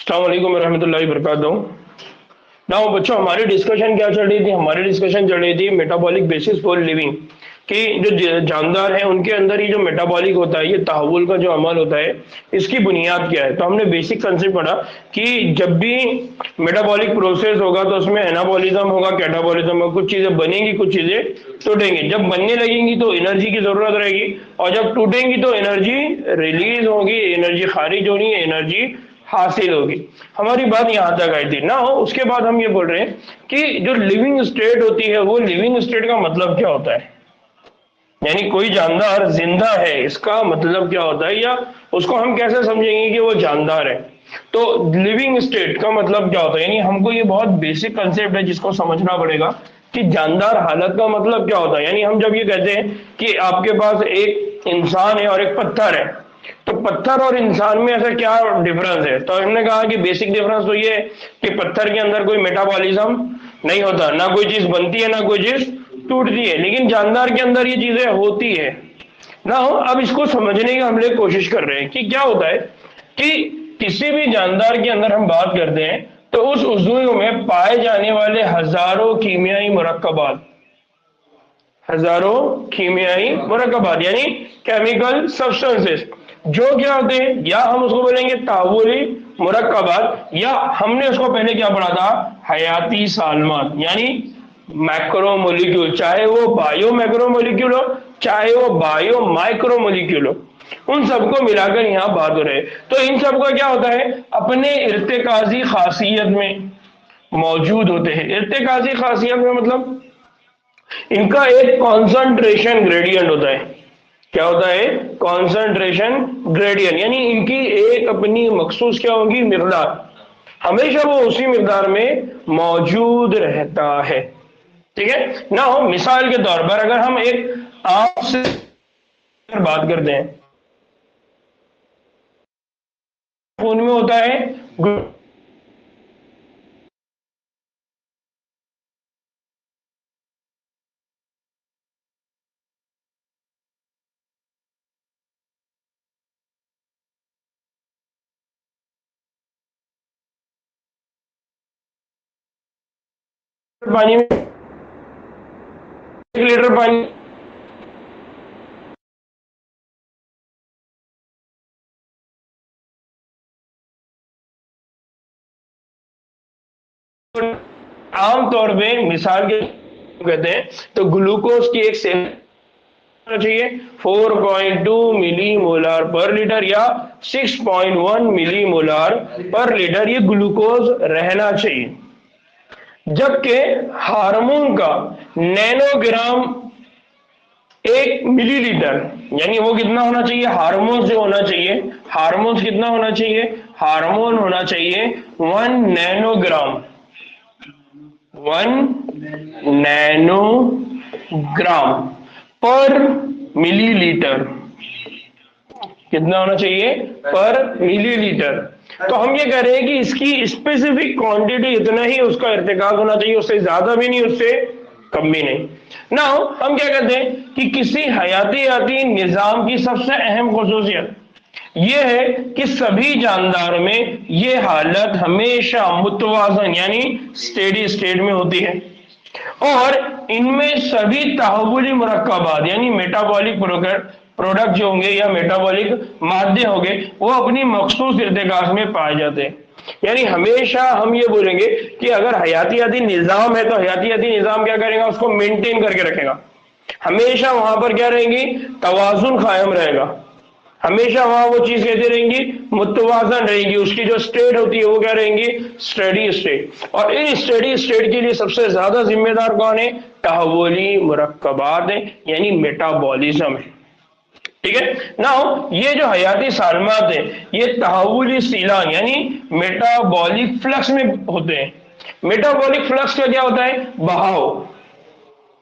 अस्सलाम वालेकुम रहमतुल्लाहि वबरकातुहू। नाउ बच्चों, हमारी डिस्कशन क्या चल रही थी? हमारी डिस्कशन चल रही थी मेटाबॉलिक बेसिस फॉर लिविंग, कि जो जानदार हैं उनके अंदर ही जो मेटाबॉलिक होता है, ये तहव्वुल का जो अमल होता है, इसकी बुनियाद क्या है। तो हमने बेसिक कंसेप्ट पढ़ा कि जब भी मेटाबॉलिक प्रोसेस होगा तो उसमें एनाबॉलिज्म होगा, कैटाबॉलिज्म होगा। कुछ चीजें बनेंगी, कुछ चीजें टूटेंगी। जब बनने लगेंगी तो एनर्जी की जरूरत रहेगी, और जब टूटेंगी तो एनर्जी रिलीज होगी, एनर्जी खारिज होनी है, एनर्जी हासिल होगी। हमारी बात यहाँ तक आई थी ना। हो उसके बाद हम ये बोल रहे हैं कि जो लिविंग स्टेट होती है, वो लिविंग स्टेट का मतलब क्या होता है, यानी कोई जानदार जिंदा है, इसका मतलब क्या होता है, या उसको हम कैसे समझेंगे कि वो जानदार है। तो लिविंग स्टेट का मतलब क्या होता है, यानी हमको ये बहुत बेसिक कंसेप्ट है जिसको समझना पड़ेगा कि जानदार हालत का मतलब क्या होता है। यानी हम जब ये कहते हैं कि आपके पास एक इंसान है और एक पत्थर है, तो पत्थर और इंसान में ऐसा क्या डिफरेंस है? तो हमने कहा कि बेसिक डिफरेंस तो ये है कि पत्थर के अंदर कोई मेटाबॉलिज्म नहीं होता, ना कोई चीज बनती है ना कोई चीज टूटती है, लेकिन जानदार के अंदर ये चीजें होती है ना। हो अब इसको समझने की हम लोग कोशिश कर रहे हैं कि क्या होता है कि किसी भी जानदार के अंदर हम बात करते हैं तो उस उज़्व में पाए जाने वाले हजारों कीमियाई मुरक्कबात, हजारों कीमियाई मुरक्कबात यानी केमिकल सब्सटेंसेस, जो क्या होते हैं, या हम उसको बोलेंगे तावुली मुरक्कबात, या हमने उसको पहले क्या पढ़ा था, हयाती सालमात यानी मैक्रोमोलिक्यूल, चाहे वो बायो मैक्रोमोलिक्यूल हो चाहे वो बायो माइक्रोमोलिक्यूल हो, उन सबको मिलाकर यहाँ बात हो रहे हैं। तो इन सबका क्या होता है, अपने इर्तिकाजी खासियत में मौजूद होते हैं। इर्तिकाजी खासियत में मतलब इनका एक कॉन्सेंट्रेशन ग्रेडियंट होता है। क्या होता है? कॉन्सेंट्रेशन ग्रेडियंट, यानी इनकी एक अपनी मखसूस क्या होगी, मिकदार, हमेशा वो उसी मिकदार में मौजूद रहता है। ठीक है ना। हो मिसाल के तौर पर अगर हम एक आम से बात करते हैं, खून में होता है पानी में, 1 लीटर पानी आमतौर पे मिसाल के कहते हैं तो ग्लूकोज की एक सेवन चाहिए 4.2 मिली मोलार पर लीटर या 6.1 मिली मोलार पर लीटर, ये ग्लूकोज रहना चाहिए। जबकि हार्मोन का नैनोग्राम 1 मिलीलीटर, यानी वो कितना होना चाहिए, हार्मोन जो होना चाहिए, हार्मोन कितना होना चाहिए, हार्मोन होना चाहिए 1 नैनोग्राम, 1 नैनोग्राम पर मिलीलीटर। कितना होना चाहिए पर मिलीलीटर? तो हम ये कह रहे हैं कि इसकी स्पेसिफिक क्वांटिटी इतना ही उसका इर्तिकाब होना चाहिए, उससे ज्यादा भी नहीं, उससे कम भी नहीं। ना हम क्या कहते हैं कि किसी हयाती निजाम की सबसे अहम खुसूसियत ये है कि सभी जानदारों में ये हालत हमेशा मुतवाजन यानी स्टेडी स्टेट में होती है, और इनमें सभी तहव्वुली मुरक्कबात यानी मेटाबॉलिक प्रोडक्ट जो होंगे या मेटाबॉलिक मादे होंगे, वो अपनी मखसूस इर्तिकाज में पाए जाते हैं। यानी हमेशा हम ये बोलेंगे कि अगर हयातियाती निजाम है तो हयातियाती निजाम क्या करेगा, उसको मेंटेन करके रखेगा। हमेशा वहां पर क्या रहेंगी, तवाजुन कायम रहेगा। हमेशा वहां वो चीज कैसे रहेंगी, मुतवाजन रहेगी। उसकी जो स्टेट होती है वो क्या रहेंगी, स्टेडी स्टेट। और इन स्टेडी स्टेट के लिए सबसे ज्यादा जिम्मेदार कौन है, तहव्वुली मुरक्कबात है यानी मेटाबॉलिज्म है। ठीक है ना। ये जो हयाती सालमात है ये तहव्वुली सीलान यानी मेटाबॉलिक फ्लक्स में होते हैं। मेटाबॉलिक फ्लक्स का क्या होता है, बहाव।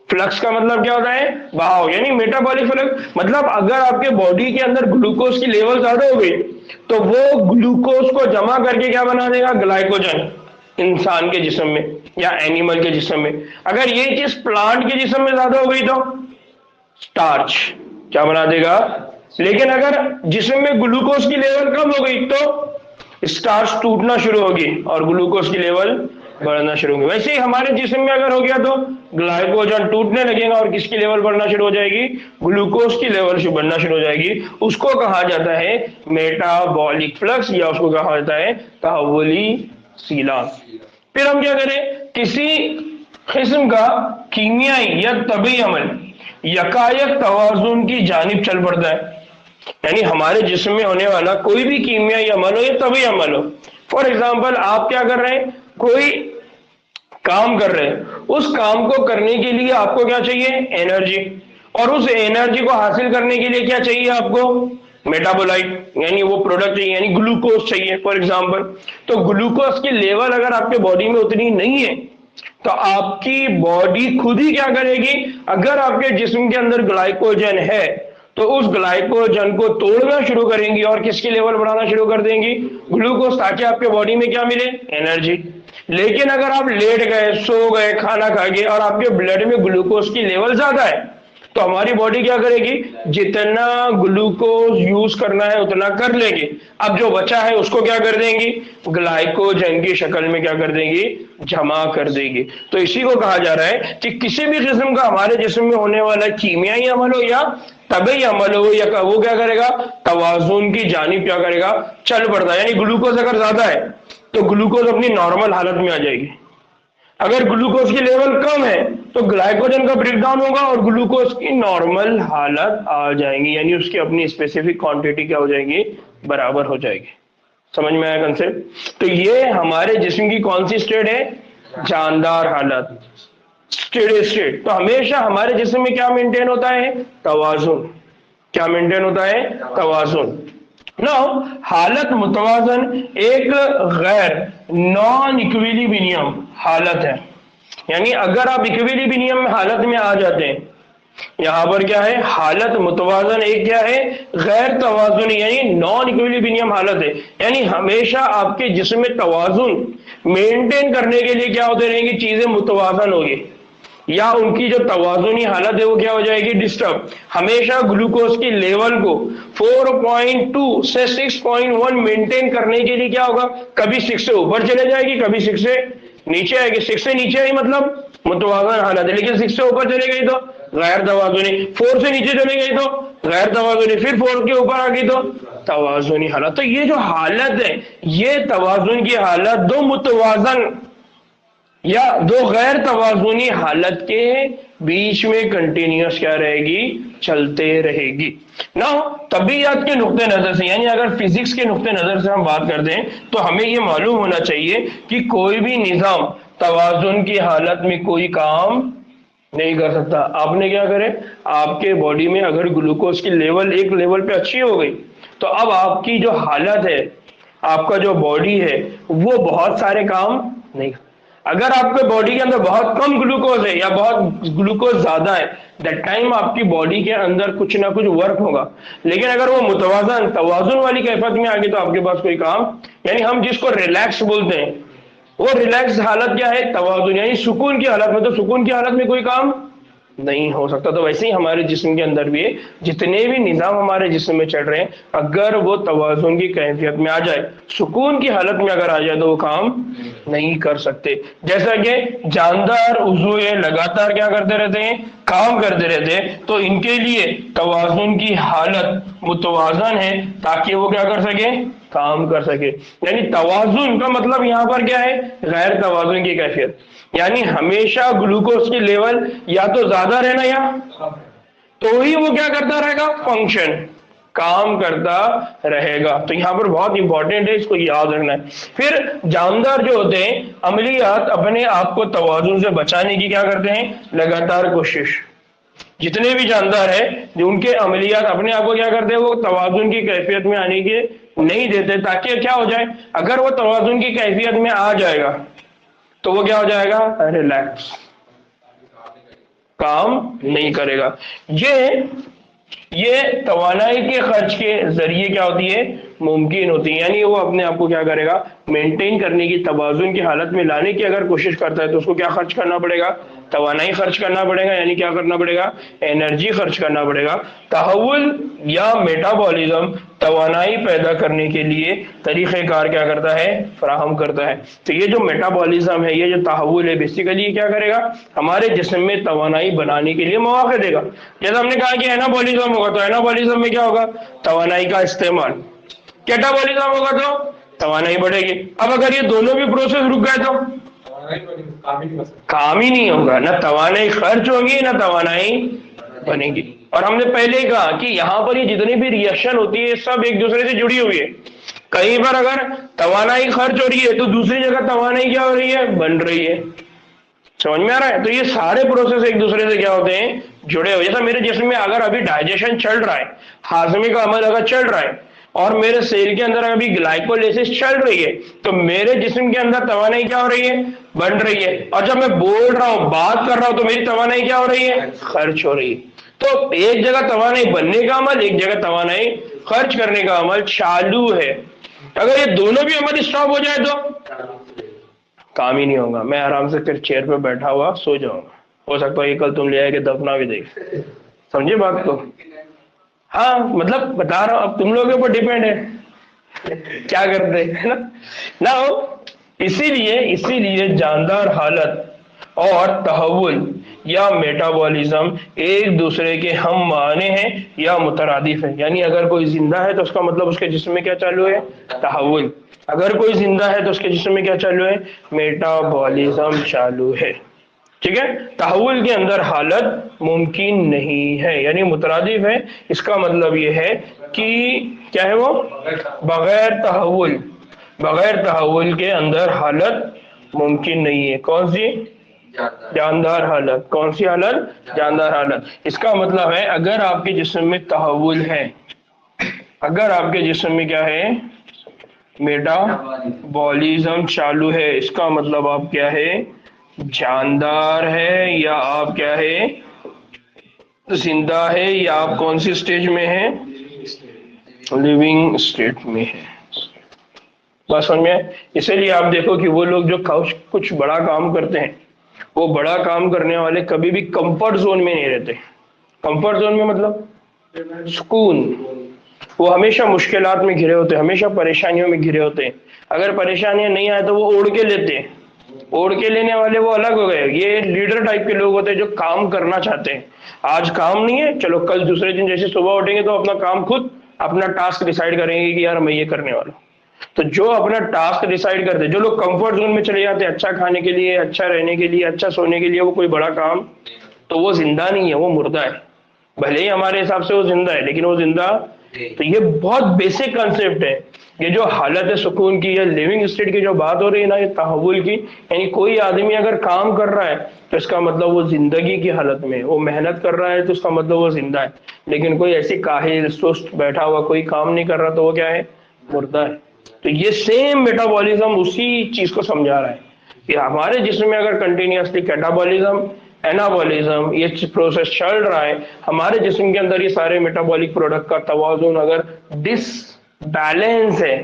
फ्लक्स का मतलब क्या होता है, बहाव, यानी मेटाबॉलिक फ्लक्स मतलब अगर आपके बॉडी के अंदर ग्लूकोज की लेवल ज्यादा हो गई तो वो ग्लूकोज को जमा करके क्या बना देगा, ग्लाइकोजन, इंसान के जिस्म में या एनिमल के जिस्म में। अगर ये चीज प्लांट के जिस्म में ज्यादा हो गई तो स्टार्च क्या बना देगा। लेकिन अगर जिस्म में ग्लूकोज की लेवल कम हो गई तो स्टार्च टूटना शुरू होगी और ग्लूकोज की लेवल बढ़ना शुरू होगी। वैसे ही हमारे जिस्म में अगर हो गया तो ग्लाइकोजन टूटने लगेगा और किसकी लेवल बढ़ना शुरू हो जाएगी, ग्लूकोज की लेवल बढ़ना शुरू हो जाएगी। उसको कहा जाता है मेटाबॉलिक फ्लक्स या उसको कहा जाता है तहव्वुली-सीला। फिर हम क्या करें, किसी किस्म का कीमियाई या तबी अमल यकायक तवाजुन की जानिब चल पड़ता है, यानी हमारे जिस्म में होने वाला कोई भी कीमियाई अमल हो या तबी अमल हो। फॉर एग्जाम्पल आप क्या कर रहे हैं, कोई काम कर रहे हैं, उस काम को करने के लिए आपको क्या चाहिए, एनर्जी, और उस एनर्जी को हासिल करने के लिए क्या चाहिए आपको, मेटाबोलाइट, यानी वो प्रोडक्ट चाहिए, यानी ग्लूकोज चाहिए फॉर एग्जाम्पल। तो ग्लूकोज की लेवल अगर आपके बॉडी में उतनी नहीं है तो आपकी बॉडी खुद ही क्या करेगी, अगर आपके जिस्म के अंदर ग्लाइकोजन है तो उस ग्लाइकोजन को तोड़ना शुरू करेंगी और किसकी लेवल बढ़ाना शुरू कर देंगी, ग्लूकोज, ताकि आपके बॉडी में क्या मिले, एनर्जी। लेकिन अगर आप लेट गए, सो गए, खाना खा गए और आपके ब्लड में ग्लूकोज की लेवल ज्यादा है तो हमारी बॉडी क्या करेगी, जितना ग्लूकोज यूज करना है उतना कर लेगी, अब जो बचा है उसको क्या कर देंगी, ग्लाइकोजन की शक्ल में क्या कर देंगी, जमा कर देगी। तो इसी को कहा जा रहा है कि किसी भी किस्म का हमारे जिस्म में होने वाला कीमियाई अमल हो या तबी अमल हो, या वो क्या करेगा, तवाजुन की जानिब क्या करेगा, चल पड़ता है। यानी ग्लूकोज अगर ज्यादा है तो ग्लूकोज अपनी नॉर्मल हालत में आ जाएगी, अगर ग्लूकोज की लेवल कम है तो ग्लाइकोजन का ब्रेकडाउन होगा और ग्लूकोज की नॉर्मल हालत आ जाएंगी, यानी उसकी अपनी स्पेसिफिक क्वांटिटी क्या हो जाएगी, बराबर हो जाएगी। समझ में आया कंसेप्ट। तो ये हमारे जिस्म की कौन सी स्टेट है, जानदार हालत, स्टेडी स्टेट। तो हमेशा हमारे जिस्म में क्या मेंटेन होता है, तवाजुन। क्या मेंटेन होता है, तवाजुन। नाउ हालत मुतवाजन एक गैर नॉन इक्विलिब्रियम हालत है, यानी अगर आप इक्विलिब्रियम हालत में आ जाते हैं, यहां पर क्या है, हालत मुतवाजन एक क्या है, गैर तवाजुनी यानी नॉन इक्विलिब्रियम हालत है, यानी हमेशा आपके जिस्म में तवाजुन मेंटेन करने के लिए क्या होते रहेंगी, चीजें मुतवाजन होगी, या उनकी जो तवाजुनी हालत है वो क्या हो जाएगी, डिस्टर्ब। हमेशा ग्लूकोज की लेवल को 4.2 से 6.1 मेंटेन करने के लिए क्या होगा, कभी 6 से ऊपर चले जाएगी, कभी 6 से नीचे आएगी। 6 से नीचे आई मतलब मुतवाजन हालत है, लेकिन 6 से ऊपर चले गई तो गैर तवाजुनी, 4 से नीचे चली गई तो गैर तवाजुनी, फिर 4 के ऊपर आ गई तो तवाजुनी हालत। तो ये जो हालत है, ये तवाजुन की हालत दो मुतवाजन या दो गैर तवाजुनी हालत के बीच में कंटिन्यूअस क्या रहेगी, चलते रहेगी ना। तबीयत के नुक्ते नजर से, यानी अगर फिजिक्स के नुक्ते नजर से हम बात करते हैं तो हमें यह मालूम होना चाहिए कि कोई भी निजाम तवाजुन की हालत में कोई काम नहीं कर सकता। आपने क्या करे, आपके बॉडी में अगर ग्लूकोज की लेवल एक लेवल पे अच्छी हो गई तो अब आपकी जो हालत है, आपका जो बॉडी है वो बहुत सारे काम नहीं। अगर आपके बॉडी के अंदर बहुत कम ग्लूकोज है या बहुत ग्लूकोज ज्यादा है, दैट टाइम आपकी बॉडी के अंदर कुछ ना कुछ वर्क होगा। लेकिन अगर वो मुतवाजन तवाजुन वाली कैफियत में आ गई तो आपके पास कोई काम, यानी हम जिसको रिलैक्स बोलते हैं, वो रिलैक्स हालत क्या है, तवाजुन, यानी सुकून की हालत में। तो सुकून की हालत में कोई काम नहीं हो सकता। तो वैसे ही हमारे जिस्म के अंदर भी जितने भी निजाम हमारे जिस्म में चल रहे हैं, अगर वो तवाजुन की कैफियत में आ जाए, सुकून की हालत में अगर आ जाए तो वो काम नहीं कर सकते। जैसा कि जानदार उज़्व लगातार क्या करते रहते हैं, काम करते रहते हैं, तो इनके लिए तवाजुन की हालत मुतवाजन है ताकि वो क्या कर सके, काम कर सके। यानी तवाजुन का मतलब यहां पर क्या है, गैर तवाजुन की कैफियत, यानी हमेशा ग्लूकोज की लेवल या तो ज्यादा रहना या तो ही वो क्या करता रहेगा, फंक्शन, काम करता रहेगा। तो यहां पर बहुत इंपॉर्टेंट है, इसको याद रखना है। फिर जानदार जो होते हैं, अमलियात अपने आप को तवाजुन से बचाने की क्या करते हैं, लगातार कोशिश। जितने भी जानदार है जो उनके अमलियात अपने आप को क्या करते हैं, वो तवाजुन की कैफियत में आने के नहीं देते, ताकि क्या हो जाए, अगर वो तवाजुन की कैफियत में आ जाएगा तो वो क्या हो जाएगा, रिलैक्स, काम नहीं करेगा। ये तवानाई के खर्च के जरिए क्या होती है, मुमकिन होती है, यानी वो अपने आप को क्या करेगा, मेंटेन करने की, तवाजुन की हालत में लाने की अगर कोशिश करता है तो उसको क्या खर्च करना पड़ेगा, तवानाई खर्च करना पड़ेगा, यानी क्या करना पड़ेगा, एनर्जी खर्च करना पड़ेगा। तहव्वुल या मेटाबॉलिज्म तवानाई पैदा करने के लिए तरीक़ेकार क्या करता है, फराहम करता है। तो ये जो मेटाबॉलिज्म है, ये जो तहव्वुल है, बेसिकली क्या करेगा, हमारे जिस्म में तवानाई बनाने के लिए मौका देगा। जैसे हमने कहा कि एनाबॉलिज्म होगा, तो एनाबॉलिज्म में क्या होगा, तवानाई का इस्तेमाल। कैटाबॉलिज्म होगा तो तवानाई बढ़ेगी। अब अगर ये दोनों भी प्रोसेस रुक गए तो काम ही नहीं होगा, ना तवानाई खर्च होगी ना तवानाई बनेगी। और हमने पहले ही कहा कि यहाँ पर ये जितनी भी रिएक्शन होती है सब एक दूसरे से जुड़ी हुई है। कहीं पर अगर तवानाई खर्च हो रही है तो दूसरी जगह तवानाई क्या हो रही है, बन रही है। समझ में आ रहा है? तो ये सारे प्रोसेस एक दूसरे से क्या होते हैं, जुड़े हुए। जैसा मेरे जिस्म में अगर अभी डाइजेशन चल रहा है, हाजमे का अमल अगर चल रहा है और मेरे सेल के अंदर अभी ग्लाइकोलाइसिस चल रही है, तो मेरे जिस्म के अंदर तवानाई क्या हो रही है, बन रही है। और जब मैं बोल रहा हूं, बात कर रहा हूं, तो मेरी तवानाई क्या हो रही है, खर्च हो रही है। तो एक जगह तवानाई बनने का अमल, एक जगह तवानाई खर्च करने का अमल चालू है। अगर ये दोनों भी अमल स्टॉप हो जाए तो काम ही नहीं होगा। मैं आराम से फिर चेयर पे बैठा हुआ सो जाऊंगा। हो सकता है ये कल तुम ले आए के दफना भी देख। समझे बात को? हाँ, मतलब बता रहा हूं, अब तुम लोगों के ऊपर डिपेंड है क्या करते हैं ना। ना इसीलिए इसीलिए जानदार हालत और तहव्वुल या मेटाबॉलिज्म एक दूसरे के हम माने हैं या मुतरादिफ है। यानी अगर कोई जिंदा है तो उसका मतलब उसके जिस्म में क्या चालू है, तहव्वुल। अगर कोई जिंदा है तो उसके जिस्म में क्या चालू है, मेटाबॉलिज्म चालू है। ठीक है, तहव्वुल के अंदर हालत मुमकिन नहीं है, यानी मुतरादिफ है। इसका मतलब ये है कि क्या है वो, बगैर तहव्वुल के अंदर हालत मुमकिन नहीं है। कौन सी, जानदार हालत। कौन सी हालत, जानदार हालत। इसका मतलब है अगर आपके जिस्म में तहव्वुल है, अगर आपके जिस्म में क्या है, मेटाबॉलिज्म चालू है, इसका मतलब आप क्या है, जानदार है, या आप क्या है, जिंदा है, या आप कौन सी स्टेज में है, लिविंग स्टेट में है। बस समझ में। इसीलिए आप देखो कि वो लोग जो कुछ बड़ा काम करते हैं, वो बड़ा काम करने वाले कभी भी कंफर्ट जोन में नहीं रहते। कंफर्ट जोन में मतलब सुकून। वो हमेशा मुश्किलात में घिरे होते हैं, हमेशा परेशानियों में घिरे होते हैं। अगर परेशानियां नहीं आए तो वो ओढ़ के लेते हैं। ओढ़ के लेने वाले वो अलग हो गए। ये लीडर टाइप के लोग होते हैं जो काम करना चाहते हैं। आज काम नहीं है, चलो कल दूसरे दिन जैसे सुबह उठेंगे तो अपना काम खुद, अपना टास्क डिसाइड करेंगे कि यार मैं ये करने वाला हूं। तो जो अपना टास्क डिसाइड करते हैं, जो लोग कंफर्ट जोन में चले जाते हैं, अच्छा खाने के लिए, अच्छा रहने के लिए, अच्छा सोने के लिए, वो कोई बड़ा काम, तो वो जिंदा नहीं है, वो मुर्दा है। भले ही हमारे हिसाब से वो जिंदा है, लेकिन वो जिंदा। तो ये बहुत बेसिक कंसेप्ट है। ये जो हालत है सुकून की या लिविंग स्टेट की जो बात हो रही है ना, ये तहव्वुल की, यानी कोई आदमी अगर काम कर रहा है तो इसका मतलब वो जिंदगी की हालत में, वो मेहनत कर रहा है तो इसका मतलब वो जिंदा है। लेकिन कोई ऐसी काहिल सुस्त बैठा हुआ कोई काम नहीं कर रहा तो वो क्या है, मुर्दा है। तो ये सेम मेटाबॉलिज्म उसी चीज को समझा रहा है कि हमारे जिस्म में अगर कंटिन्यूअसली कैटाबॉलिज्म, एनाबॉलिज्म, ये प्रोसेस चल रहा है, हमारे जिस्म के अंदर ये सारे मेटाबॉलिक प्रोडक्ट का तवाजुन अगर डिसबैलेंस है,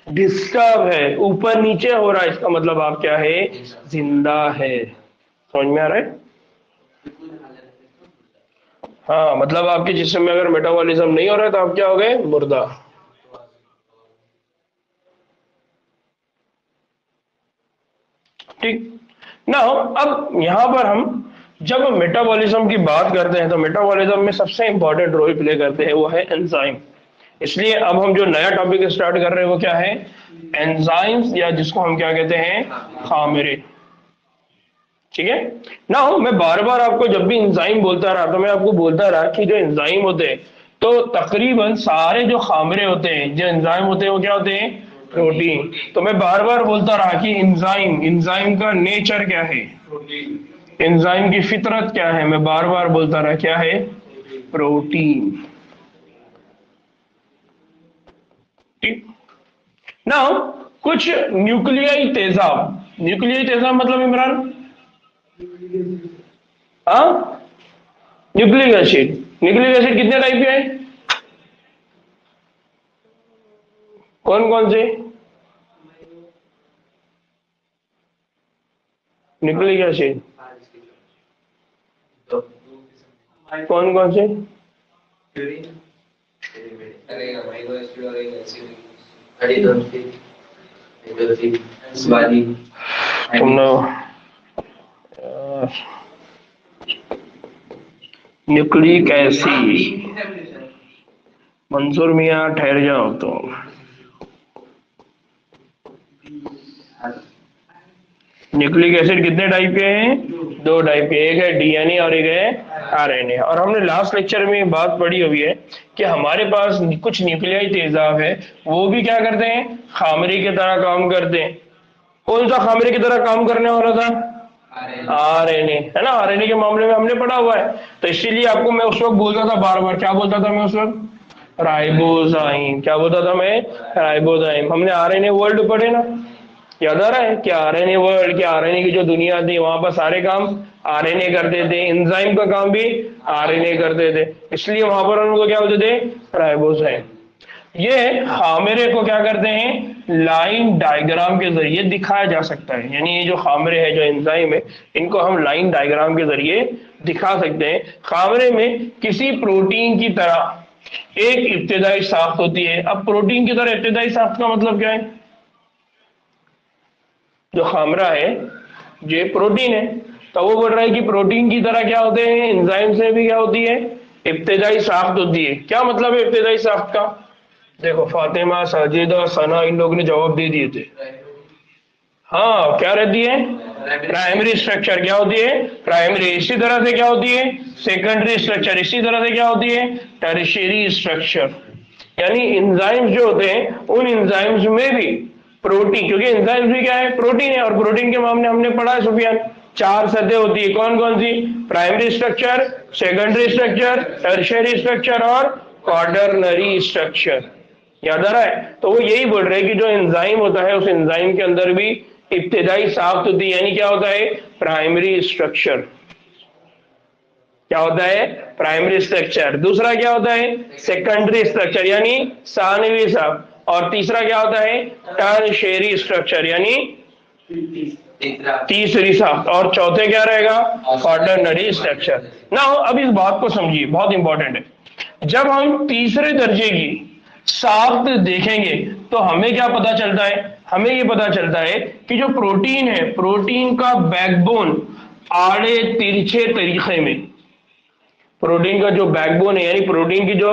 डिस्टर्ब है, ऊपर नीचे हो रहा है, इसका मतलब आप क्या है, जिंदा है। समझ में आ रहा है? हाँ, मतलब आपके जिस्म में अगर मेटाबॉलिज्म नहीं हो रहा है तो आप क्या हो गए, मुर्दा। ठीक ना। अब यहां पर हम जब मेटाबॉलिज्म की बात करते हैं तो मेटाबॉलिज्म में सबसे इंपॉर्टेंट रोल प्ले करते हैं वो है एंजाइम। इसलिए अब हम जो नया टॉपिक स्टार्ट कर रहे हैं वो क्या है, एंजाइम्स, या जिसको हम क्या कहते हैं, खामिरे। ठीक है ना। मैं बार बार आपको जब भी एंजाइम बोलता रहा तो मैं आपको बोलता रहा कि जो एंजाइम होते हैं, तो तकरीबन सारे जो खामिरे होते हैं, जो एंजाइम होते हैं, वो क्या होते हैं, प्रोटीन। तो मैं बार बार बोलता रहा कि एंजाइम, एंजाइम का नेचर क्या है, एंजाइम की फितरत क्या है। मैं बार बार बोलता रहा क्या है, प्रोटीन। ठीक ना। कुछ न्यूक्लियाई तेजाब, न्यूक्लियाई तेजाब मतलब इमरान, हाँ, न्यूक्लिक एसिड। न्यूक्लिक एसिड कितने टाइप के हैं, कौन कौन से? न्यूक्लिक एसिड कौन कौन से? तुम लोग न्यूक्लिक एसिड, मंसूर मियाँ ठहर जाओ तो। न्यूक्लिक एसिड कितने टाइप के हैं? 2 टाइप के, एक है डीएनए और एक है आरएनए। और हमने लास्ट लेक्चर में बात पढ़ी हुई है कि हमारे पास कुछ न्यूक्लियाई तेजाब है, वो भी क्या करते हैं? खामरे की तरह काम करते हैं। कौन सा खामरे की तरह काम करने वाला था? आरएनए, है ना। आरएनए के मामले में हमने पढ़ा हुआ है, तो इसीलिए आपको मैं उस वक्त बोलता था बार बार, क्या बोलता था मैं उस वक्त? राइबोजाइम। क्या बोलता था मैं? राइबोजाइम। हमने आरएनए वर्ल्ड पढ़े ना, याद आ रहा है? कि आरएनए वर्ल्ड, कि आरएनए की जो दुनिया थी वहां पर सारे काम आरएनए करते थे, एंजाइम का काम भी आरएनए करते थे, इसलिए वहां पर उनको क्या बोलते थे? राइबोजाइम। ये खामिरे को क्या करते हैं? लाइन डायग्राम के जरिए दिखाया जा सकता है। यानी ये जो खामिरे है, जो एंजाइम है, इनको हम लाइन डायग्राम के जरिए दिखा सकते हैं। खामिरे में किसी प्रोटीन की तरह एक इब्तिदाई साख्त होती है। अब प्रोटीन की तरह इब्तिदाई साख्त का मतलब क्या है? जो खामरा है ये प्रोटीन है, तो वो बोल रहा है कि प्रोटीन की तरह क्या होते हैं? एंजाइम से भी क्या होती है? इब्तिदाई साख्त होती है। क्या मतलब है इब्तिदाई साख्त का? देखो फातिमा, साजिद और सना, इन लोगों ने जवाब दे दिए थे। हाँ, क्या रहती है? Primary structure. क्या होती है? प्राइमरी। इसी तरह से क्या होती है? Secondary structure. इसी तरह से क्या होती है? Tertiary structure. यानी एंजाइम्स जो होते हैं, उन एंजाइम्स में भी प्रोटीन, क्योंकि एंजाइम्स भी क्या है? प्रोटीन है। और प्रोटीन के मामले हमने पढ़ा है सुफियान, 4 सतह होती है। कौन कौन सी? Primary structure, secondary structure, tertiary structure और क्वाटरनरी स्ट्रक्चर। याद आ रहा है? तो वो यही बोल रहे हैं कि जो एंजाइम होता है, उस एंजाइम के अंदर भी इब्तिदाई साख्त होती है। यानी क्या होता है? Primary structure. क्या होता है? Primary structure. दूसरा क्या होता है? सेकेंडरी स्ट्रक्चर, यानी सानवी साख्त। और तीसरा क्या होता है? टर्शियरी स्ट्रक्चर, यानी तीसरी साख्त। और चौथे क्या रहेगा? Quaternary structure. ना अब इस बात को समझिए, बहुत इंपॉर्टेंट है। जब हम तीसरे दर्जे की साख्त देखेंगे तो हमें क्या पता चलता है? हमें ये पता चलता है कि जो प्रोटीन है, प्रोटीन का बैकबोन आड़े तिरछे तरीके में, प्रोटीन का जो बैकबोन है यानी प्रोटीन की जो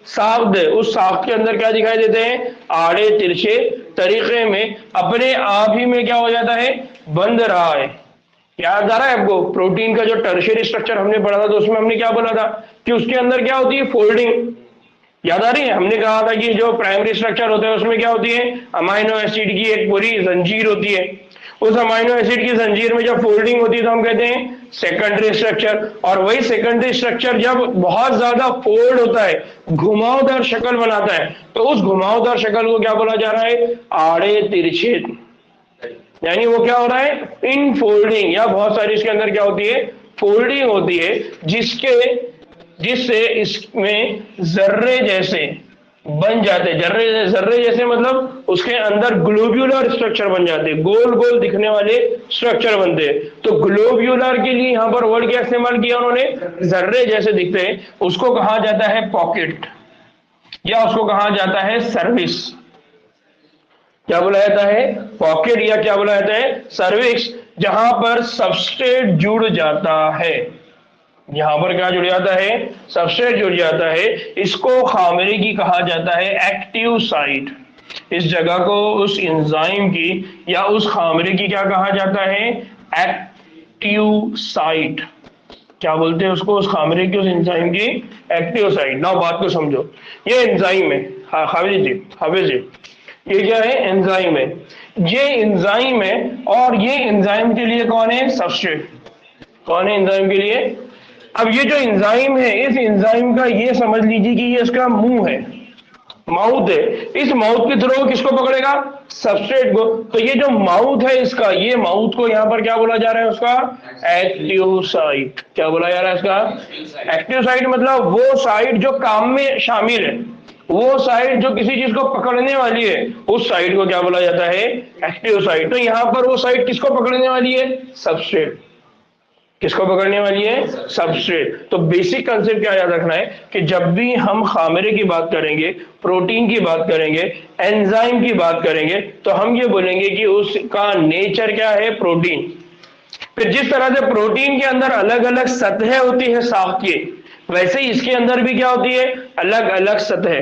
साख्त है, उस साख्त के अंदर क्या दिखाई देते हैं? आड़े तिरछे तरीके में अपने आप ही में क्या हो जाता है? बंध रहा है। याद आ रहा है आपको? प्रोटीन का जो टर्शियरी स्ट्रक्चर हमने पढ़ा था, तो उसमें हमने क्या बोला था कि उसके अंदर क्या होती है? फोल्डिंग। याद आ रही है? हमने कहा था कि जो प्राइमरी स्ट्रक्चर होते हैं उसमें क्या होती है? अमाइनो एसिड की एक पूरी जंजीर होती है। उस अमाइनो एसिड की जंजीर में जब फोल्डिंग होती है तो हम कहते हैं सेकेंडरी स्ट्रक्चर। और वही सेकेंडरी स्ट्रक्चर जब बहुत ज्यादा फोल्ड होता है, घुमावदार शक्ल बनाता है, तो उस घुमावदार शक्ल को क्या बोला जा रहा है? आड़े तिरछे। यानी वो क्या हो रहा है? इन फोल्डिंग, या बहुत सारी इसके अंदर क्या होती है? फोल्डिंग होती है, जिससे इसमें जर्रे जैसे बन जाते। जर्रे जैसे मतलब उसके अंदर ग्लोब्यूलर स्ट्रक्चर बन जाते, गोल गोल दिखने वाले स्ट्रक्चर बनते हैं। तो ग्लोब्यूलर के लिए यहां पर वर्ड क्या इस्तेमाल किया उन्होंने? जर्रे जैसे दिखते हैं। उसको कहा जाता है पॉकेट, या उसको कहा जाता है सर्विस। क्या बोला जाता है? पॉकेट, या क्या बोला जाता है? सर्विक्स। जहां पर सबस्ट्रेट जुड़ जाता है, यहां पर क्या जुड़ जाता है? सबस्ट्रेट जुड़ जाता है। इसको खामिरे की कहा जाता है एक्टिव साइट। इस जगह को उस एंजाइम की या उस खामिरे की क्या कहा जाता है? Active site. क्या बोलते हैं उसको? उस खामिरे की, उस एंजाइम की एक्टिव साइट। ना बात को समझो, ये एंजाइम है। हाँ हाफिज जी, ये क्या है? एंजाइम है। ये एंजाइम है, और ये एंजाइम के लिए कौन है? सबस्ट्रेट। कौन है एंजाइम के लिए? अब ये जो एंजाइम है, इस एंजाइम का ये समझ लीजिए कि ये इसका मुंह है, माउथ है। इस माउथ के थ्रू किसको पकड़ेगा? सबस्ट्रेट को। तो ये जो माउथ है इसका, ये माउथ को यहां पर क्या बोला जा रहा है? उसका एक्टिव साइट। क्या बोला जा रहा है इसका? एक्टिव साइट मतलब वो साइट जो काम में शामिल है। वो साइड जो किसी चीज को पकड़ने वाली है उस साइड को क्या बोला जाता है? Active side. तो यहां पर वो साइड किसको पकड़ने वाली है? सबस्ट्रेट। किसको पकड़ने वाली है? सबस्ट्रेट। तो बेसिक कंसेप्ट क्या याद रखना है कि जब भी हम खामिरे की बात करेंगे, प्रोटीन की बात करेंगे, एंजाइम की बात करेंगे, तो हम ये बोलेंगे कि उसका नेचर क्या है? प्रोटीन। फिर जिस तरह से प्रोटीन के अंदर अलग अलग सतह होती है साख की, वैसे ही इसके अंदर भी क्या होती है? अलग अलग सतह।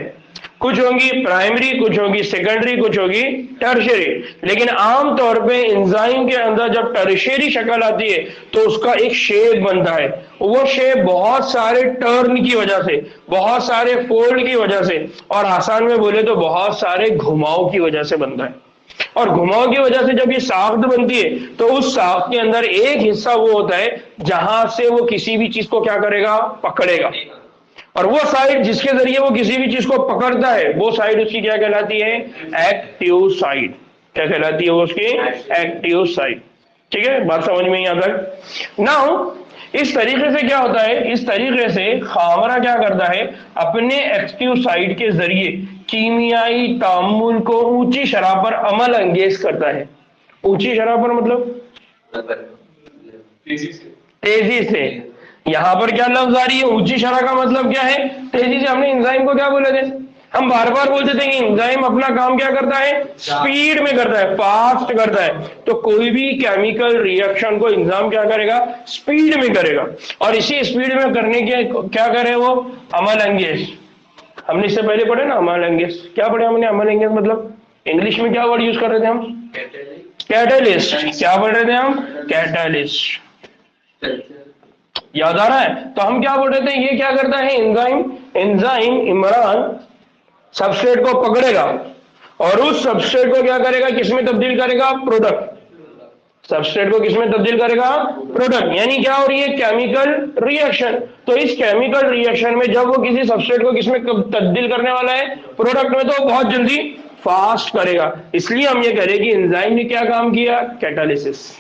कुछ होंगी प्राइमरी, कुछ होगी सेकेंडरी, कुछ होगी टर्शियरी। लेकिन आमतौर पे एंजाइम के अंदर जब टर्शियरी शक्ल आती है तो उसका एक शेप बनता है। वो शेप बहुत सारे टर्न की वजह से, बहुत सारे फोल्ड की वजह से, और आसान में बोले तो बहुत सारे घुमाव की वजह से बनता है। और घुमाव की वजह से जब ये साख्त बनती है तो उस साख्त के अंदर एक हिस्सा वो होता है जहां से वो किसी भी चीज को क्या करेगा? पकड़ेगा। और वो साइड जिसके जरिए वो किसी भी चीज को पकड़ता है, वो साइड उसकी क्या कहलाती है? Active side. क्या कहलाती है वो? उसकी एक्टिव साइड। ठीक है, बात समझ में यहां तक? नाउ इस तरीके से क्या होता है? इस तरीके से खामरा क्या करता है? अपने एक्टिव साइड के जरिए कीमियाई तामुल को ऊंची शरह पर अमल अंगेज करता है। ऊंची शरह पर मतलब तेजी से। यहां पर क्या लफ्ज आ रही है? ऊंची शरह का मतलब क्या है? तेजी से। हमने एंजाइम को क्या बोले थे? हम बार बार बोलते थे कि एंजाइम अपना काम क्या करता है? स्पीड में करता है, फास्ट करता है। तो कोई भी केमिकल रिएक्शन को एंजाइम क्या करेगा? स्पीड में करेगा। और इसी स्पीड में करने के क्या करे वो? अमल अंगेज। हमने इससे पहले पढ़े ना अमल अंगेज। क्या पढ़े हमने? अमल अंगेज मतलब इंग्लिश में क्या वर्ड यूज कर रहे थे हम? कैटलिस्ट। क्या पढ़ रहे थे हम? कैटलिस्ट। याद आ रहा है? तो हम क्या बोल रहे थे? ये क्या करता है? एंजाइम। एंजाइम इमरान सबस्ट्रेट को पकड़ेगा और उस सबस्ट्रेट को क्या करेगा? किसमें तब्दील करेगा? प्रोडक्ट। सबस्ट्रेट को किसमें तब्दील करेगा? प्रोडक्ट। यानी क्या हो रही है? Chemical reaction. तो इस केमिकल रिएक्शन में जब वो किसी सबस्ट्रेट को किसमें तब्दील करने वाला है? प्रोडक्ट में, तो बहुत जल्दी फास्ट करेगा। इसलिए हम ये कह रहे हैं कि एंजाइम ने क्या काम किया? कैटालिसिस।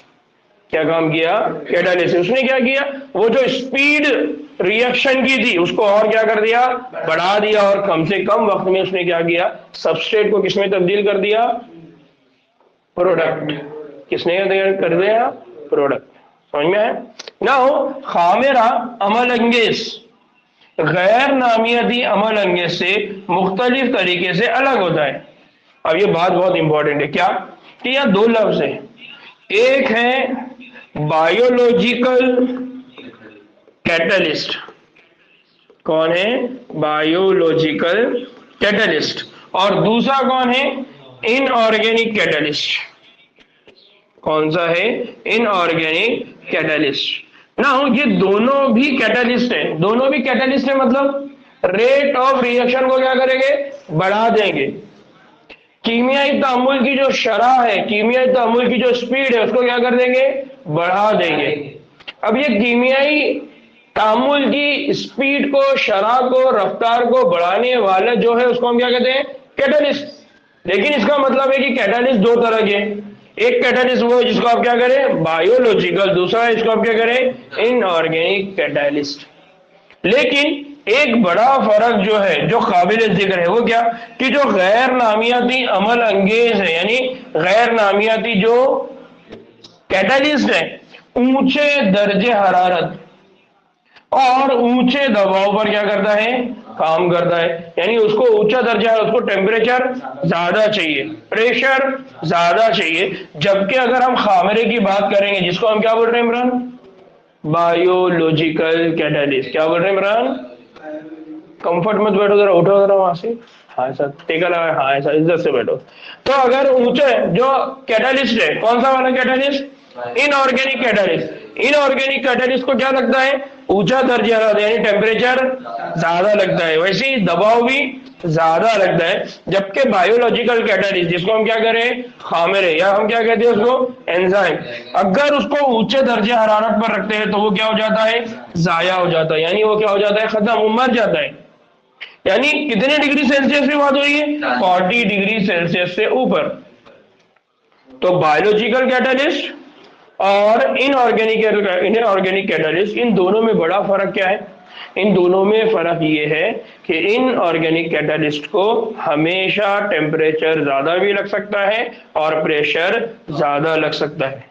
क्या काम किया? कैटालिसिस। उसने क्या किया? वो जो स्पीड रिएक्शन की थी उसको और क्या कर दिया? बढ़ा दिया। और कम से कम वक्त में उसने क्या किया? सबस्ट्रेट को किसमें तब्दील कर दिया? प्रोडक्ट। किसने कर दिया? प्रोडक्ट। समझ में आया? ना हो खामेरा अमल अंगेज गैर नामियाती अमल अंगेज से मुख्तलिफ तरीके से अलग होता है। अब ये बात बहुत इंपॉर्टेंट है। क्या? कि यह दो लफ्ज है। एक है बायोलॉजिकल कैटलिस्ट। कौन है? Biological catalyst. और दूसरा कौन है? Inorganic catalyst. कौन सा है? Inorganic catalyst. ना ये दोनों भी कैटलिस्ट है। दोनों भी कैटलिस्ट है मतलब रेट ऑफ रिएक्शन को क्या करेंगे? बढ़ा देंगे। कीमियाई तामुल की जो शरह है, कीमियाई तामुल की जो स्पीड है, उसको क्या कर देंगे? बढ़ा देंगे। अब ये कीमियाई तामुल की स्पीड को, शरह को, रफ्तार को बढ़ाने वाला जो है उसको हम क्या कहते हैं? कैटलिस्ट। लेकिन इसका मतलब है कि कैटलिस्ट दो तरह के। एक कैटलिस्ट वो है जिसको आप क्या करें? बायोलॉजिकल। दूसरा है इसको आप क्या करें? Inorganic catalyst. लेकिन एक बड़ा फर्क जो है, जो काबिल जिक्र है, वो क्या? कि जो गैर नामियाती अमल अंगेज है, यानी गैर नामियाती जो कैटलिस्ट है, ऊंचे दर्जे हरारत और ऊंचे दबाव पर क्या करता है? काम करता है। यानी उसको ऊंचा दर्जा है, उसको टेम्परेचर ज्यादा चाहिए, प्रेशर ज्यादा चाहिए। जबकि अगर हम खामरे की बात करेंगे, जिसको हम क्या बोल रहे हैं इमरान? Biological catalyst. क्या बोल रहे हैं इमरान? कंफर्ट मत बैठो, जरा उठो जरा वहां से। हाँ ऐसा टेका लगा, हाँ ऐसा इज्जत से बैठो। तो अगर ऊंचे जो कैटलिस्ट है, कौन सा वाला catalyst? Inorganic catalyst. Inorganic catalyst को क्या लगता है? ऊंचा दर्जा यानी टेम्परेचर ज्यादा लगता है, वैसे ही दबाव भी ज्यादा लगता है। जबकि बायोलॉजिकल कैटलिस्ट, जिसको हम क्या करें? खामिरे, या हम क्या कहते हैं उसको? एंजाइम, अगर उसको ऊंचे दर्जे हरारत पर रखते हैं तो वो क्या हो जाता है? जाया हो जाता है। यानी वो क्या हो जाता है? खत्म, वो मर जाता है। यानी कितने डिग्री सेल्सियस की बात हो रही है? 40 डिग्री सेल्सियस से ऊपर। तो बायोलॉजिकल कैटलिस्ट और इनऑर्गेनिक कैटलिस्ट, इन दोनों में बड़ा फर्क क्या है? इन दोनों में फर्क ये है कि इनऑर्गेनिक कैटलिस्ट को हमेशा टेम्परेचर ज्यादा भी लग सकता है और प्रेशर ज्यादा लग सकता है,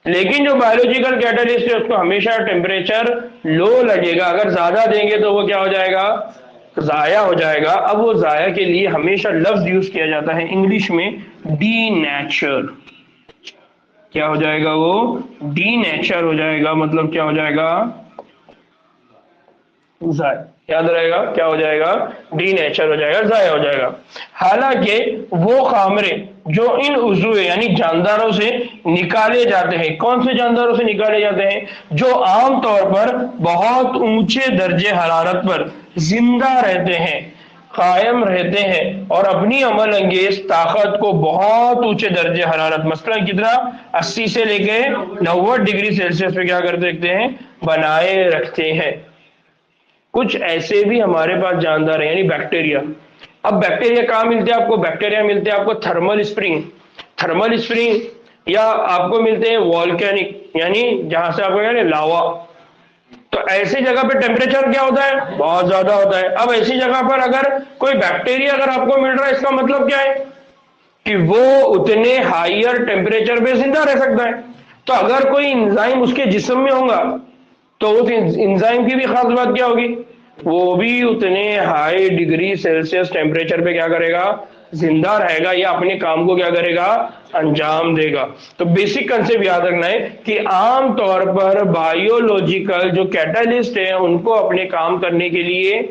लेकिन जो बायोलॉजिकल कैटलिस्ट है उसको हमेशा टेम्परेचर लो लगेगा। अगर ज्यादा देंगे तो वो क्या हो जाएगा? जाया हो जाएगा। अब वो जाया के लिए हमेशा लफ्ज यूज किया जाता है इंग्लिश में डीनेचर। क्या हो जाएगा? वो डीनेचर हो जाएगा। मतलब क्या हो जाएगा? जाया। याद रहेगा क्या हो जाएगा? डीनेचर हो जाएगा, जाया हो जाएगा। हालांकि वो खामरे जो इन उज़्व यानी जानदारों से निकाले जाते हैं, कौन से जानदारों से निकाले जाते हैं? जो आमतौर पर बहुत ऊंचे दर्जे हरारत पर जिंदा रहते हैं, कायम रहते हैं और अपनी अमल अंगेज ताकत को बहुत ऊंचे दर्जे हरारत, मसलन कितना 80 से लेके 90 डिग्री सेल्सियस पे क्या करते देखते हैं? बनाए रखते हैं। कुछ ऐसे भी हमारे पास जानदार है यानी बैक्टीरिया। अब बैक्टीरिया कहाँ मिलते हैं आपको? बैक्टीरिया मिलते हैं आपको थर्मल स्प्रिंग या आपको मिलते हैं वॉल्केनिक, यानी जहां से आपको क्या है? लावा। तो ऐसी जगह पे टेम्परेचर क्या होता है? बहुत ज्यादा होता है। अब ऐसी जगह पर अगर कोई बैक्टीरिया अगर आपको मिल रहा है, इसका मतलब क्या है? कि वो उतने हायर टेम्परेचर पे जिंदा रह सकता है। तो अगर कोई एंजाइम उसके जिस्म में होगा तो उस एंजाइम की भी खास बात क्या होगी? वो भी उतने हाई डिग्री सेल्सियस टेम्परेचर पे क्या करेगा? जिंदा रहेगा या अपने काम को क्या करेगा? अंजाम देगा। तो बेसिक कंसेप्ट याद रखना है कि आम तौर पर बायोलॉजिकल जो कैटालिस्ट है उनको अपने काम करने के लिए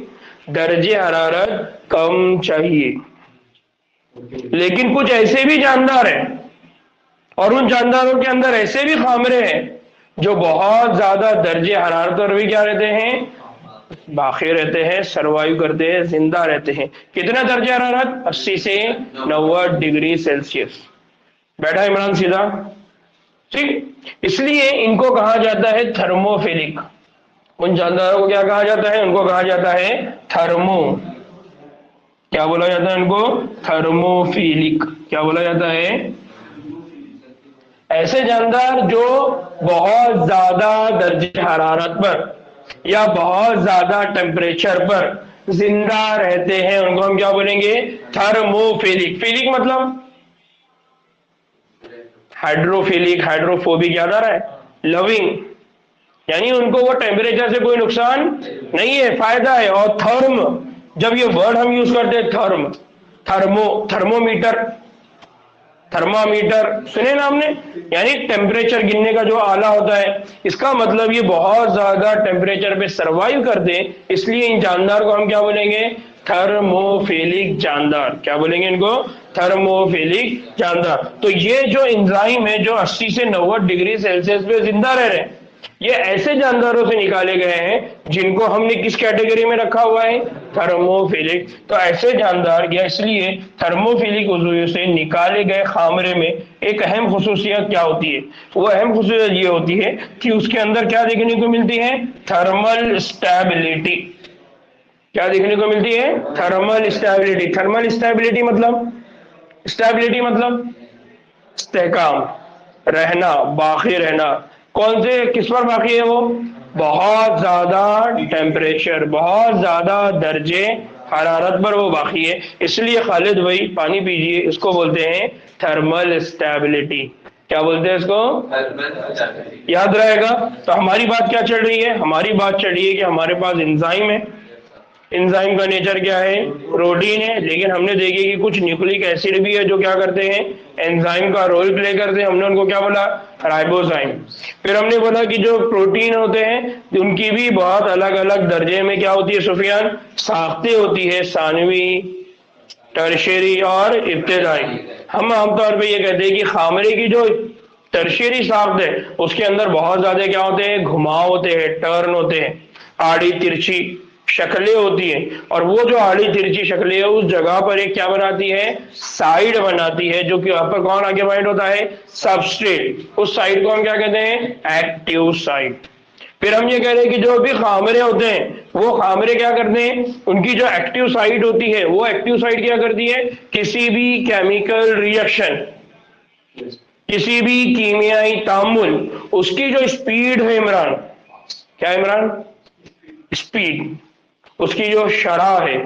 दर्जे हरारत कम चाहिए, लेकिन कुछ ऐसे भी जानदार हैं और उन जानदारों के अंदर ऐसे भी खामरे हैं जो बहुत ज्यादा दर्जे हरारत पर भी क्या रहते हैं? बाकी रहते हैं, सरवाइव करते हैं, जिंदा रहते हैं। कितना दर्जे हरारत? 80 से 90 डिग्री सेल्सियस। बैठा इमरान सीधा, ठीक। इसलिए इनको कहा जाता है थर्मोफिलिक। उन जानदारों को क्या कहा जाता है? उनको कहा जाता है थर्मो, क्या बोला जाता है उनको? थर्मोफिलिक। क्या बोला जाता है? ऐसे जानदार जो बहुत ज्यादा दर्जे हरारत पर या बहुत ज्यादा टेम्परेचर पर जिंदा रहते हैं उनको हम क्या बोलेंगे? थर्मोफिलिक। फिलिक मतलब हाइड्रोफिलिक, हाइड्रोफोबिक, याद आ रहा है? लविंग, यानी उनको वो टेम्परेचर से कोई नुकसान नहीं है, फायदा है। और थर्म, जब ये वर्ड हम यूज करते हैं थर्म, थर्मोमीटर, थर्मामीटर सुने ना हमने, यानी टेम्परेचर गिनने का जो आला होता है। इसका मतलब ये बहुत ज्यादा टेम्परेचर पे सरवाइव करते हैं, इसलिए इन जानदार को हम क्या बोलेंगे? थर्मोफिलिक जानदार। क्या बोलेंगे इनको? थर्मोफिलिक जानदार। तो ये जो एंजाइम है जो 80 से 90 डिग्री सेल्सियस पे जिंदा रह रहे हैं, ये ऐसे जानदारों से निकाले गए हैं जिनको हमने किस कैटेगरी में रखा हुआ है? थर्मोफिलिक। तो ऐसे जानदार या इसलिए थर्मोफिलिक उज़्व से निकाले गए खामरे में एक अहम खुसूसियत क्या होती है? वो अहम खुसूसियत ये होती है कि उसके अंदर क्या देखने को मिलती है? Thermal stability. क्या देखने को मिलती है? Thermal stability. थर्मल स्टेबिलिटी मतलब इस्तेहकाम, रहना, बाकी रहना। कौन से, किस पर बाकी है वो? बहुत ज्यादा टेम्परेचर, बहुत ज्यादा दर्जे हरारत पर वो बाकी है। इसलिए खालिद भाई पानी पीजिए, इसको बोलते हैं थर्मल स्टेबिलिटी। क्या बोलते हैं इसको? याद रहेगा। तो हमारी बात क्या चल रही है? हमारी बात चल रही है कि हमारे पास एंजाइम है। एंजाइम का नेचर क्या है? प्रोटीन है। लेकिन हमने देखे कि कुछ न्यूक्लिक एसिड भी है जो क्या करते हैं? एंजाइम का रोल प्ले करते हैं। हमने उनको क्या बोला? राइबोजाइम। फिर हमने बोला कि जो प्रोटीन होते हैं उनकी भी बहुत अलग अलग दर्जे में क्या होती है सुफियान? साख्तें होती है, सानवी, टर्शियरी और इब्तिदाई। हम आमतौर पर यह कहते हैं कि खामरे की जो टर्शियरी साख्त है उसके अंदर बहुत ज्यादा क्या होते हैं? घुमाव होते हैं, टर्न होते हैं, आड़ी तिरछी शक्लें होती हैं। और वो जो आड़ी तिरछी शक्लें है उस जगह पर एक क्या बनाती है? साइड बनाती है, जो कि वहां पर कौन आगे बाइंड होता है? सबस्ट्रेट। उस साइड को हम क्या कहते हैं? Active site. फिर हम ये कह रहे हैं कि जो भी खामरे होते हैं वो खामरे क्या करते हैं? उनकी जो एक्टिव साइट होती है वो एक्टिव साइट क्या करती है? किसी भी केमिकल रिएक्शन किसी भी कीमियाई तामुल, उसकी जो स्पीड है इमरान, क्या है इमरान? स्पीड, उसकी जो शरह है,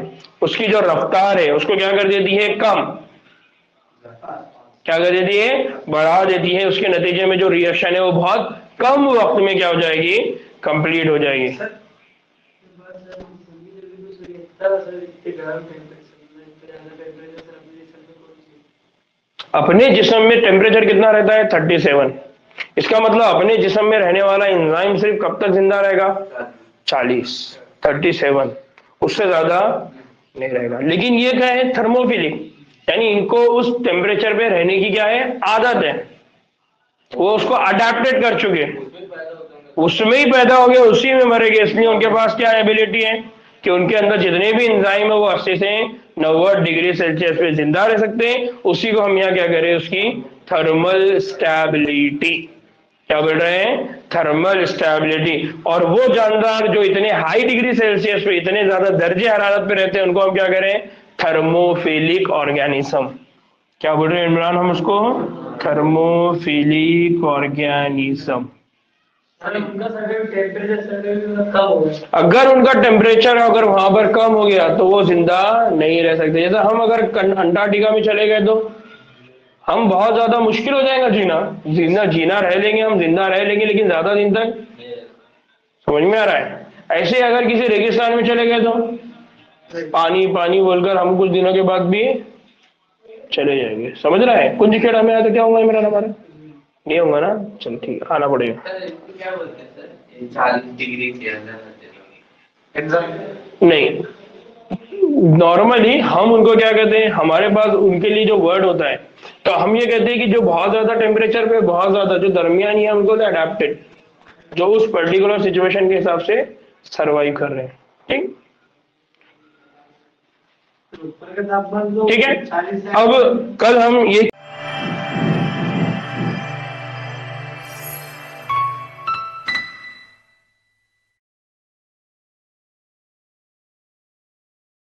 उसकी जो रफ्तार है, उसको क्या कर देती है? कम। क्या कर देती है? बढ़ा देती है। उसके नतीजे में जो रिएक्शन है वो बहुत कम वक्त में क्या हो जाएगी? कंप्लीट हो जाएगी। अपने जिस्म में टेम्परेचर कितना रहता है? 37। इसका मतलब अपने जिस्म में रहने वाला एंजाइम सिर्फ कब तक जिंदा रहेगा? 40, 37, उससे ज्यादा नहीं रहेगा। लेकिन ये क्या है? थर्मोफिलिक, यानी इनको उस टेम्परेचर पे रहने की क्या है? आदत है। वो उसको अडेप्टेड कर चुके, उसमें ही पैदा हो गए, उसी में मरेंगे। इसलिए उनके पास क्या एबिलिटी है कि उनके अंदर जितने भी एंजाइम है वो 80 से 90 डिग्री सेल्सियस पे जिंदा रह सकते हैं। उसी को हम यहाँ क्या करें? उसकी थर्मल स्टेबिलिटी, क्या बोल रहे हैं? Thermal stability. और वो जानदार जो इतने हाई डिग्री सेल्सियस पे, इतने ज्यादा दर्जे हरारत पे रहते हैं, उनको हम क्या करें? Thermophilic organism. क्या बोल रहे हैं इमरान हम उसको? Thermophilic organism. अगर उनका टेम्परेचर अगर वहां पर कम हो गया तो वो जिंदा नहीं रह सकते। जैसे हम अगर अंटार्कटिका में चले गए तो हम बहुत ज्यादा मुश्किल हो जाएगा जीना। जिंदा जीना रह लेंगे, हम जिंदा रह लेंगे, लेकिन ज्यादा दिन तक। समझ में आ रहा है? ऐसे अगर किसी रेगिस्तान में चले गए तो पानी पानी बोलकर हम कुछ दिनों के बाद भी चले जाएंगे। समझ रहा है? कुंज खेड़ा में आया तो क्या होगा इमरान हमारा? नहीं होगा ना? चलो ठीक है, आना पड़ेगा। क्या बोलते हैं सर, 40 डिग्री के अंदर नहीं, नॉर्मली हम उनको क्या कहते हैं? हमारे पास उनके लिए जो वर्ड होता है, तो हम ये कहते हैं कि जो बहुत ज्यादा टेम्परेचर पे, बहुत ज्यादा जो दरमियानी है, उनको अडेप्टेड, जो उस पर्टिकुलर सिचुएशन के हिसाब से सरवाइव कर रहे हैं। ठीक, ठीक है। अब कल हम ये